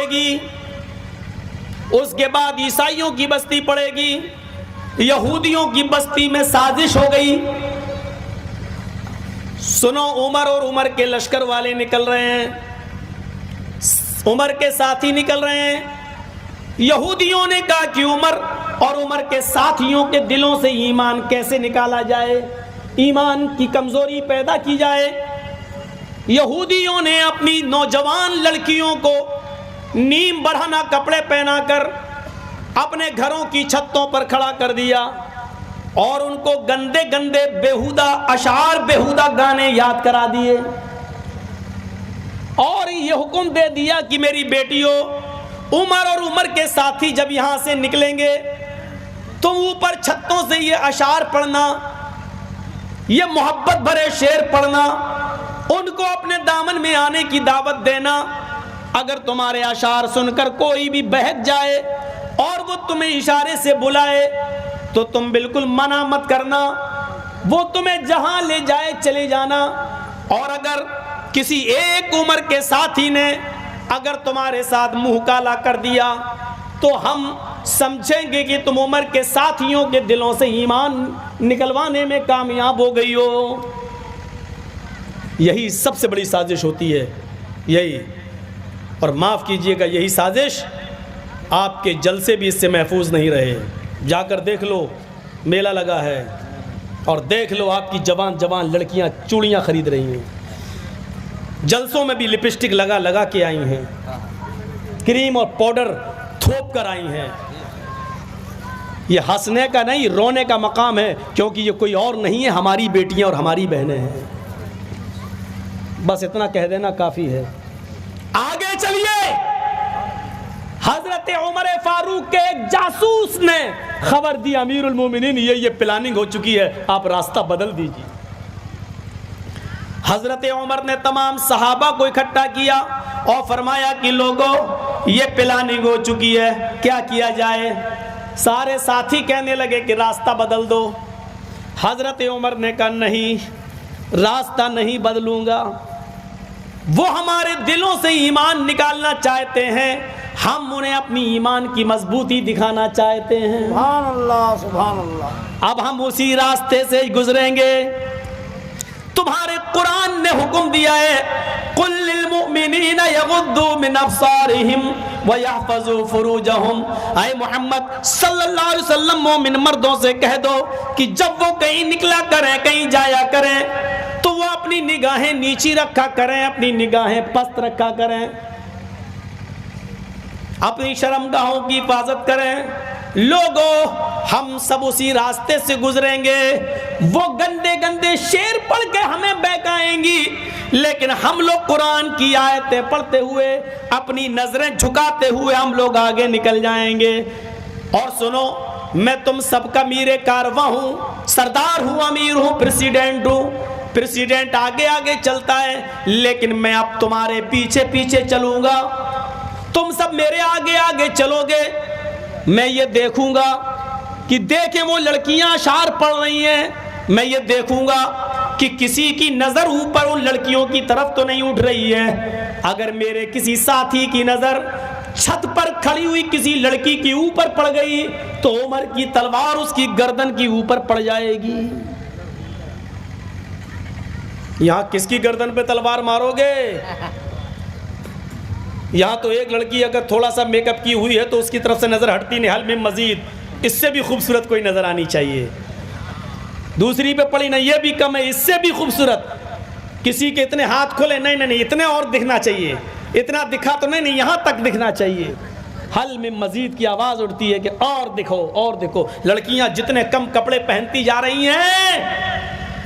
گی، اس کے بعد عیسائیوں کی بستی پڑے گی، یہودیوں کی بستی میں سازش ہو گئی۔ سنو، عمر اور عمر کے لشکر والے نکل رہے ہیں، عمر کے ساتھی نکل رہے ہیں۔ یہودیوں نے کہا کہ عمر اور عمر کے ساتھیوں کے دلوں سے ایمان کیسے نکالا جائے، ایمان کی کمزوری پیدا کی جائے۔ یہودیوں نے اپنی نوجوان لڑکیوں کو نیم بڑھانا کپڑے پہنا کر اپنے گھروں کی چھتوں پر کھڑا کر دیا اور ان کو گندے گندے بیہودہ اشعار، بیہودہ گانے یاد کرا دیے، اور یہ حکم دے دیا کہ میری بیٹیوں، عمر اور عمر کے ساتھی جب یہاں سے نکلیں گے تو اوپر چھتوں سے یہ اشعار پڑھنا، یہ محبت بھرے شعر پڑھنا، ان کو اپنے دامن میں آنے کی دعوت دینا۔ اگر تمہارے اشعار سن کر کوئی بھی بہک جائے اور وہ تمہیں اشارے سے بلائے تو تم بالکل منع مت کرنا، وہ تمہیں جہاں لے جائے چلے جانا۔ اور اگر کسی ایک عمر کے ساتھی نے اگر تمہارے ساتھ منہ کالا کر دیا تو ہم سمجھیں گے کہ تم عمر کے ساتھیوں کے دلوں سے ایمان نکلوانے میں کامیاب ہو گئی ہو۔ یہی سب سے بڑی سازش ہوتی ہے، یہی، اور معاف کیجئے گا یہی سازش آپ کے جلسے بھی اس سے محفوظ نہیں رہے۔ جا کر دیکھ لو، میلہ لگا ہے، اور دیکھ لو آپ کی جوان جوان لڑکیاں چوڑیاں خرید رہی ہیں، جلسوں میں بھی لپسٹک لگا لگا کے آئی ہیں، کریم اور پاؤڈر تھوپ کر آئی ہیں۔ یہ ہنسنے کا نہیں، رونے کا مقام ہے، کیونکہ یہ کوئی اور نہیں ہے، ہماری بیٹیاں اور ہماری بہنیں ہیں۔ بس اتنا کہہ دینا کافی ہے۔ آگے چلیے، حضرت عمر فاروق کے ایک جاسوس نے خبر دی، امیر المومنین یہ پلاننگ ہو چکی ہے، آپ راستہ بدل دیجیے۔ حضرت عمر نے تمام صحابہ کو اکٹھا کیا اور فرمایا کہ لوگوں، یہ پلاننگ ہو چکی ہے، کیا کیا جائے؟ سارے ساتھی کہنے لگے کہ راستہ بدل دو۔ حضرت عمر نے کہا نہیں، راستہ نہیں بدلوں گا، وہ ہمارے دلوں سے ایمان نکالنا چاہتے ہیں، ہم انہیں اپنی ایمان کی مضبوطی دکھانا چاہتے ہیں۔ سبحان اللہ، سبحان اللہ۔ اب ہم اسی راستے سے گزریں گے۔ تمہارے قرآن نے حکم دیا ہے، قل للمؤمنین یغضوا من ابصارہم ویحفظوا فروجہم۔ اے محمد صلی اللہ علیہ وسلم، مومن مردوں سے کہہ دو کہ جب وہ کہیں نکلا کریں، کہیں جایا کریں، تو وہ اپنی نگاہیں نیچی رکھا کریں، اپنی نگاہیں پست رکھا کریں، اپنی شرمگاہوں کی حفاظت کریں۔ لوگوں، ہم سب اسی راستے سے گزریں گے، وہ گندے گندے شعر پڑھ کے ہمیں بہکائیں گی، لیکن ہم لوگ قرآن کی آیتیں پڑھتے ہوئے، اپنی نظریں جھکاتے ہوئے ہم لوگ آگے نکل جائیں گے۔ اور سنو، میں تم سب کا میر کارواں ہوں، سردار ہوں، امیر ہوں، پریسیڈنٹ ہوں۔ پریسیڈنٹ آگے آگے چلتا ہے، لیکن میں اب تمہارے پیچھے پیچھے چلوں گا، تم سب میرے آگے آگے چلو گے۔ میں یہ دیکھوں گا کہ دیکھیں وہ لڑکیاں اشعار پڑھ رہی ہیں، میں یہ دیکھوں گا کہ کسی کی نظر اوپر ان لڑکیوں کی طرف تو نہیں اٹھ رہی ہے۔ اگر میرے کسی ساتھی کی نظر چھت پر کھڑی ہوئی کسی لڑکی کی اوپر پڑ گئی تو عمر کی تلوار اس کی گردن کی اوپر پڑ جائے گی۔ یہاں کس کی گردن پہ تلوار مارو گے؟ یہاں تو ایک لڑکی اگر تھوڑا سا میک اپ کی ہوئی ہے تو اس کی طرف سے نظر ہٹتی نہیں، حل میں مزید اس سے بھی خوبصورت کوئی نظر آنی چاہیے۔ دوسری پہ پڑی نہیں، یہ بھی کم ہے، اس سے بھی خوبصورت۔ کسی کے اتنے ہاتھ کھولے، نہیں نہیں نہیں، اتنے اور دکھنا چاہیے، اتنا دکھا تو نہیں نہیں، یہاں تک دکھنا چاہیے۔ حل میں مزید کی آواز اٹھتی ہے کہ اور دکھو اور دکھو۔ لڑکیاں جتنے کم کپڑے پہنتی جا رہی ہیں،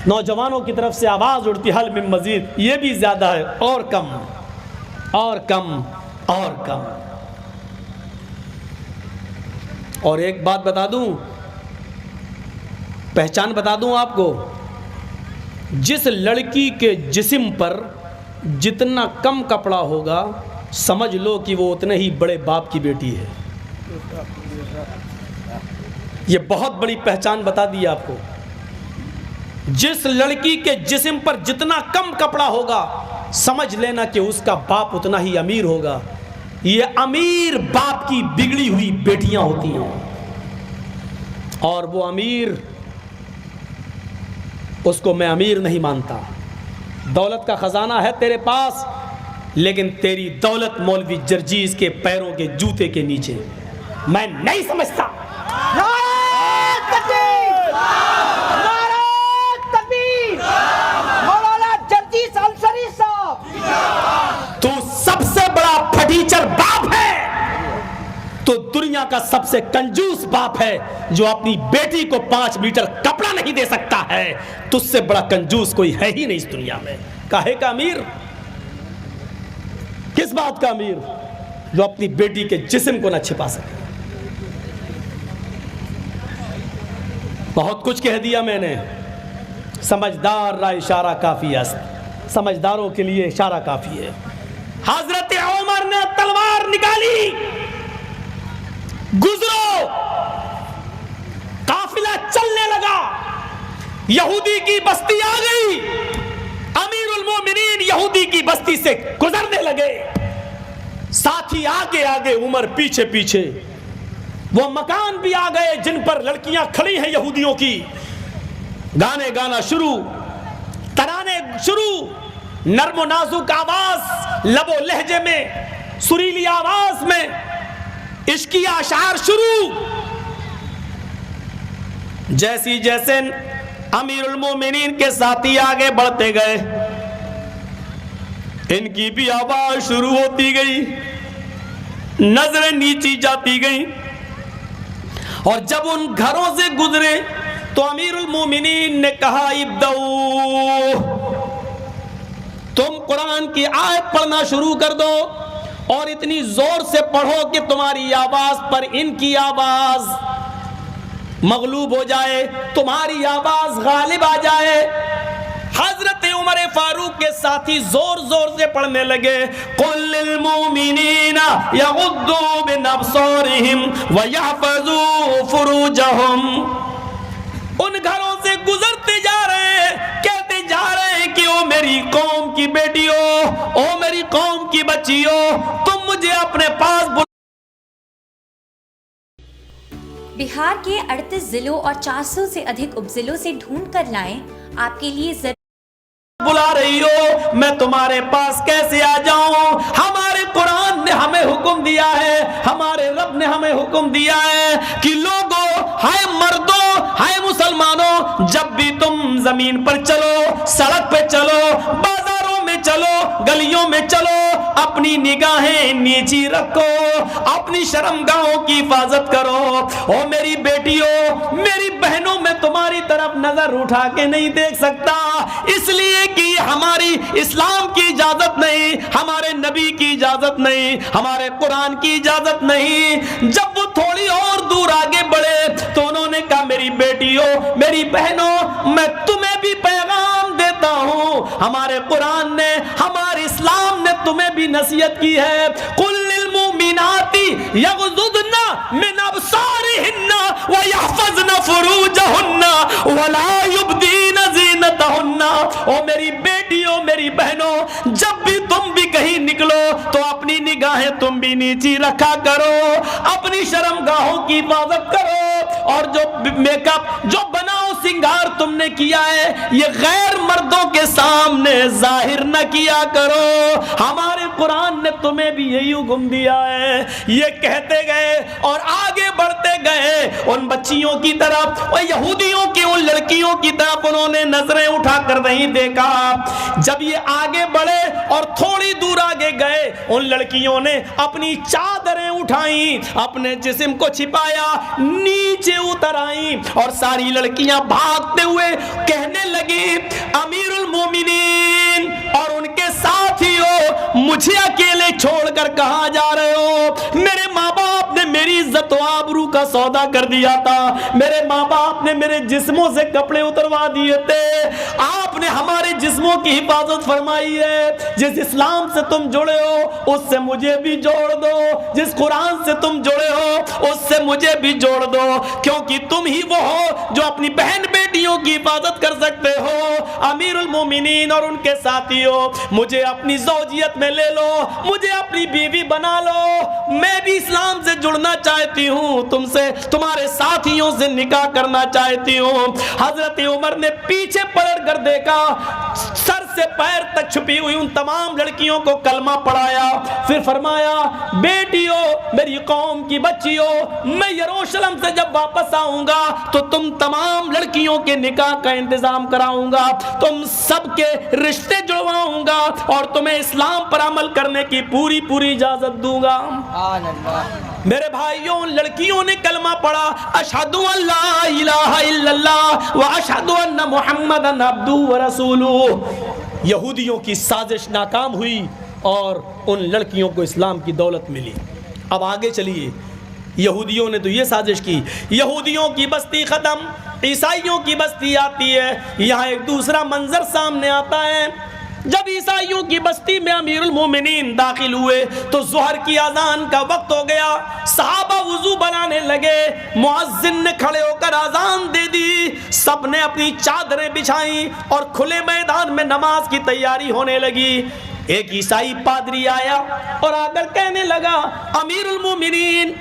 نوجوانوں کی طرف سے آواز اٹھتی، حل میں مزید، یہ بھی زیادہ ہے، اور کم اور کم اور کم۔ اور ایک بات بتا دوں، پہچان بتا دوں آپ کو، جس لڑکی کے جسم پر جتنا کم کپڑا ہوگا سمجھ لو کہ وہ اتنے ہی بڑے باپ کی بیٹی ہے۔ یہ بہت بڑی پہچان بتا دی آپ کو۔ جس لڑکی کے جسم پر جتنا کم کپڑا ہوگا سمجھ لینا کہ اس کا باپ اتنا ہی امیر ہوگا۔ یہ امیر باپ کی بگڑی ہوئی بیٹیاں ہوتی ہیں، اور وہ امیر، اس کو میں امیر نہیں مانتا۔ دولت کا خزانہ ہے تیرے پاس، لیکن تیری دولت مولوی جرجیز کے پیروں کے جوتے کے نیچے، میں نہیں سمجھتا۔ نعرہ تکبیر! نعرہ تکبیر! مولانا جرجیز انصاری صاحب، تو سب سے بڑا پھٹیچر باپ ہے، تو دنیا کا سب سے کنجوس باپ ہے، جو اپنی بیٹی کو 5 میٹر کپڑا نہیں دے سکتا ہے۔ تجھ سے بڑا کنجوس کوئی ہے ہی نہیں اس دنیا میں۔ کاہے کا امیر؟ کس بات کا امیر؟ جو اپنی بیٹی کے جسم کو نہ چھپا سکے۔ بہت کچھ کہہ دیا میں نے، سمجھدار را اشارہ کافی است، سمجھداروں کے لیے اشارہ کافی ہے۔ حضرت عمر نے تلوار نکالی، گزرو، قافلہ چلنے لگا، یہودی کی بستی آ گئی، امیر المومنین یہودی کی بستی سے گزرنے لگے، ساتھی آگے آگے، عمر پیچھے پیچھے۔ وہ مکان بھی آ گئے جن پر لڑکیاں کھڑی ہیں یہودیوں کی، گانے گانا شروع، ترانے شروع، نرم و نازک آواز، لب و لہجے میں، سریلی آواز میں عشقی اشعار شروع۔ جیسی جیسے امیر المومنین کے ساتھی آگے بڑھتے گئے، ان کی بھی آواز شروع ہوتی گئی، نظریں نیچی جاتی گئیں، اور جب ان گھروں سے گزرے تو امیر المومنین نے کہا ابدؤ، تم قرآن کی آیت پڑھنا شروع کر دو، اور اتنی زور سے پڑھو کہ تمہاری آواز پر ان کی آواز مغلوب ہو جائے، تمہاری آواز غالب آ جائے۔ حضرت عمر فاروق کے ساتھی زور زور سے پڑھنے لگے، قل للمؤمنین یغضوا من ابصارہم ویحفظوا فروجہم۔ ان گھروں سے گزرتے جا رہے ہیں، کہتے جا رہے ہیں کہ او میری قوم کی بیٹیوں، او میری قوم کی بچیوں، تم مجھے اپنے پاس بہار کے 38 ضلعوں اور 400 سے ادھک اپ ضلعوں سے ڈھونڈ کر لائیں آپ کے لیے بلا رہی ہو، میں تمہارے پاس کیسے آ جاؤں؟ ہمارے قرآن نے ہمیں حکم دیا ہے، ہمارے رب نے ہمیں حکم دیا ہے کہ لوگوں، ہائے مردوں، ہائے مسلمانوں، جب بھی تم زمین پر چلو، سڑک پہ چلو، بازاروں میں چلو، گلیوں میں چلو، اپنی نگاہیں نیچی رکھو، اپنی شرمگاہوں کی حفاظت کرو۔ او میری بیٹیوں، میری بہنوں، میں تمہاری طرف نظر اٹھا کے نہیں دیکھ سکتا، اس لیے کہ ہماری اسلام کی اجازت نہیں، ہمارے نبی کی اجازت نہیں، ہمارے قرآن کی اجازت نہیں۔ جب وہ تھوڑی اور دور آگے بڑھے تو انہوں نے کہا میری بیٹیوں، میری بہنوں، میں تمہیں بھی پیغام دیتا ہوں، ہمارے قرآن نے، ہمارے اسلام نے تمہیں بھی نصیحت کی ہے، قل للمؤمنات یغضضن من ابصارہن ویحفظن فروجہن ولا یبدین زینتہن۔ او میری بیٹیوں، میری بہنوں، جب بھی تم بھی کہیں نکلو تو اپنی نگاہیں تم بھی نیچی رکھا کرو، اپنی شرمگاہوں کی حفاظت کرو، اور جو میک اپ، جو بناؤ سنگار تم نے کیا ہے، یہ غیر مردوں کے سامنے ظاہر نہ کیا کرو، ہمارے قرآن نے تمہیں بھی یہی حکم دیا ہے۔ یہ کہتے گئے اور آگے بڑھتے گئے، ان بچیوں کی طرف، اور یہودیوں کی ان لڑکیوں کی طرف انہوں نے نظریں اٹھا کر نہیں دیکھا۔ جب یہ آگے بڑھے اور تھوڑی دور آگے گئے، ان لڑکیوں نے اپنی چادریں اٹھائیں، اپنے جسم کو چھپایا، نیچے اتر آئیں، اور ساری لڑکیاں بھاگتے ہوئے کہنے لگی امیر المومنین اور ان کے ساتھیوں، مجھے اکیلے چھوڑ کر کہاں جا رہے ہو؟ میرے ماں باپ نے میری عزت و آبرو کا سودا کر دیا تھا، میرے ماں باپ نے میرے جسموں سے کپڑے اتروا دیے تھے، آپ آپ نے ہمارے جسموں کی حفاظت فرمائی ہے. جس اسلام سے تم جڑے ہو اس سے مجھے بھی جوڑ دو, جس قرآن سے تم جڑے ہو اس سے مجھے بھی جوڑ دو, کیونکہ تم ہی وہ ہو جو اپنی بہن بیٹیوں کی حفاظت کر سکتے ہو. امیر المومنین اور ان کے ساتھیوں, مجھے اپنی زوجیت میں لے لو, مجھے اپنی بیوی بنا لو. میں بھی اسلام سے جڑنا چاہتی ہوں, تم سے, تمہارے ساتھیوں سے نکاح کرنا چاہتی ہوں. حضرت عمر نے پیچھے پلٹ کر دیکھا, سر سے پیر تک چھپی ہوئی ان تمام لڑکیوں کو کلمہ پڑھایا. پھر فرمایا, بیٹیوں, میری قوم کی بچیوں, میں یروشلم سے جب واپس آؤں گا تو تم تمام لڑکیوں کے نکاح کا انتظام کراؤں گا, تم سب کے رشتے جڑواؤں گا اور تمہیں اسلام پر عمل کرنے کی پوری اجازت دوں گا. میرے بھائیوں, لڑکیوں نے کلمہ پڑھا, اشہد ان لا الہ الا اللہ و اشہد ان محمدن عبدہ و رسولہ. یہودیوں کی سازش ناکام ہوئی اور ان لڑکیوں کو اسلام کی دولت ملی. اب آگے چلیے, یہودیوں نے تو یہ سازش کی, یہودیوں کی بستی ختم, عیسائیوں کی بستی آتی ہے. یہاں ایک دوسرا منظر سامنے آتا ہے. جب عیسائیوں کی بستی میں امیر المومنین داخل ہوئے تو ظہر کی اذان کا وقت ہو گیا. صحابہ وضو بنانے لگے, مؤذن نے کھڑے ہو کر اذان دے دی, سب نے اپنی چادریں بچھائیں اور کھلے میدان میں نماز کی تیاری ہونے لگی. ایک عیسائی پادری آیا اور آ کر کہنے لگا, امیر المومنین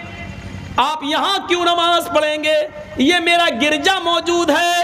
آپ یہاں کیوں نماز پڑھیں گے؟ یہ میرا گرجا موجود ہے,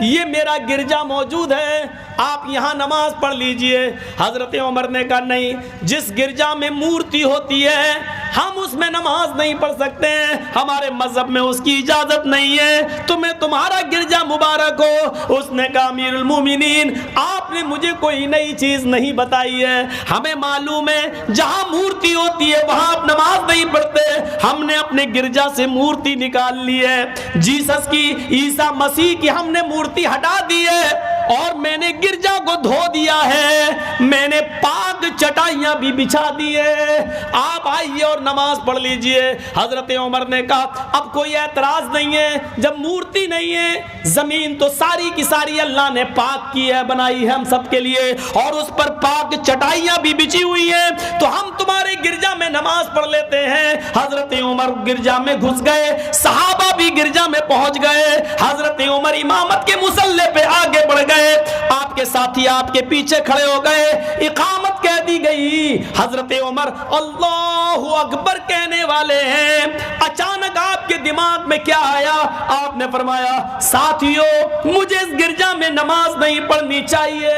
یہ میرا گرجا موجود ہے, آپ یہاں نماز پڑھ لیجئے. حضرت عمر نے کہا, نہیں, جس گرجا میں مورتی ہوتی ہے ہم اس میں نماز نہیں پڑھ سکتے ہیں, ہمارے مذہب میں اس کی اجازت نہیں ہے, تمہیں تمہارا گرجا مبارک ہو. اس نے کہا, امیر المومنین آپ نے مجھے کوئی نئی چیز نہیں بتائی ہے, ہمیں معلوم ہے جہاں مورتی ہوتی ہے وہاں آپ نماز نہیں پڑھتے, ہم نے اپنے گرجا سے مورتی نکال لی ہے, جیسس کی, عیسیٰ مسیح کی ہم نے مورتی ہٹا دی ہے اور میں نے گرجا کو دھو دیا ہے, میں نے پاک چٹائیاں بھی بچھا دی ہے, آپ آئیے اور نماز پڑھ لیجئے. حضرت عمر نے کہا, اب کوئی اعتراض نہیں ہے, جب مورتی نہیں ہے, زمین تو ساری کی ساری اللہ نے پاک کی ہے, بنائی ہے ہم سب کے لیے, اور اس پر پاک چٹائیاں بھی بچھی ہوئی ہیں, تو ہم تمہارے گرجا میں نماز پڑھ لیتے ہیں. حضرت عمر گرجا میں گھس گئے, صحابہ بھی گرجا میں پہنچ گئے. حضرت عمر امامت کے مصلی پہ آگے بڑھ گئے, آپ کے ساتھی آپ کے پیچھے کھڑے ہو گئے, اقامت کہہ دی گئی. حضرت عمر اللہ اکبر کہنے والے ہیں, اچانک آپ کے دماغ میں کیا آیا؟ آپ نے فرمایا, ساتھیوں مجھے اس گرجا میں نماز نہیں پڑھنی چاہیے,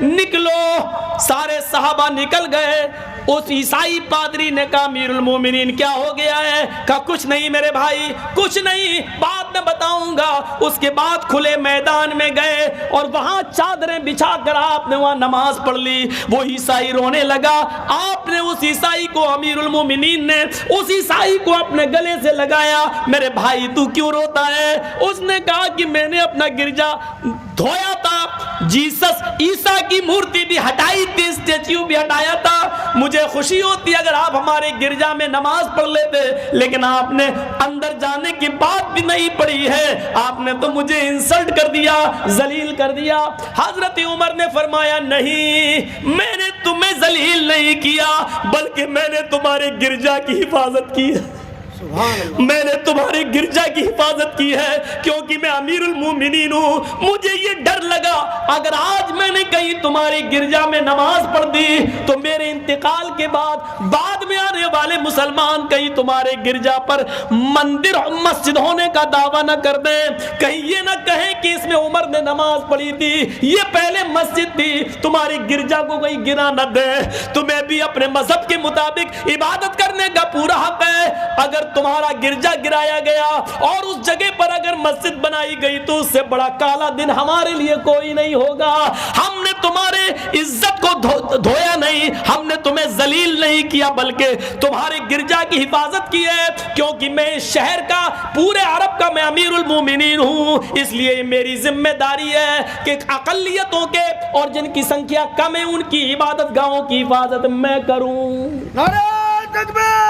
نکلو. سارے صحابہ نکل گئے. اس عیسائی پادری نے کہا, امیر المومنین کیا ہو گیا ہے؟ کہا, کچھ نہیں میرے بھائی, کچھ نہیں, بعد میں بتاؤں گا. اس کے بعد کھلے میدان میں گئے اور وہاں چادریں بچھا کر آپ نے وہاں نماز پڑھ لی. وہ عیسائی رونے لگا, آپ نے اس عیسائی کو, امیر المومنین نے اس عیسائی کو اپنے گلے سے لگایا, میرے بھائی تو کیوں روتا ہے؟ اس نے کہا کہ میں نے اپنا گرجا دھویا تھا, جیسس عیسیٰ کی مورتی بھی ہٹائی تھی, اسٹیچیو بھی ہٹایا تھا, مجھے خوشی ہوتی اگر آپ ہمارے گرجا میں نماز پڑھ لیتے, لیکن آپ نے اندر جانے کی بات بھی نہیں پڑھی ہے, آپ نے تو مجھے انسلٹ کر دیا, ذلیل کر دیا. حضرت عمر نے فرمایا, نہیں, میں نے تمہیں ذلیل نہیں کیا, بلکہ میں نے تمہارے گرجا کی حفاظت کی ہے, میں نے تمہارے گرجا کی حفاظت کی ہے, کیونکہ میں امیر المومنین ہوں. مجھے یہ ڈر لگا اگر آج میں نے کہیں تمہاری گرجا میں نماز پڑھ دی تو میرے انتقال کے بعد میں آنے والے مسلمان کہیں تمہارے گرجا پر مندر مسجد ہونے کا دعویٰ نہ کر دیں, کہیں یہ نہ کہیں کہ اس میں عمر نے نماز پڑھی تھی, یہ پہلے مسجد تھی, تمہاری گرجا کو کہیں گرا نہ دے. تمہیں بھی اپنے مذہب کے مطابق عبادت کرنے کا پورا حق ہے. اگر تمہارا گرجا گرایا گیا اور اس جگہ پر اگر مسجد بنائی گئی تو اس سے بڑا کالا دن ہمارے لیے کوئی نہیں ہوگا. ہم نے تمہارے عزت کو دھویا نہیں, ہم نے تمہیں ذلیل نہیں کیا, بلکہ تمہارے گرجا کی حفاظت کی ہے, کیونکہ میں اس شہر کا, پورے عرب کا میں امیر المومنین ہوں, اس لیے میری ذمہ داری ہے کہ اقلیتوں کے اور جن کی سنکھیا کم ہے ان کی عبادت گاہوں کی حفاظت میں کروں. نعرہ تکبیر.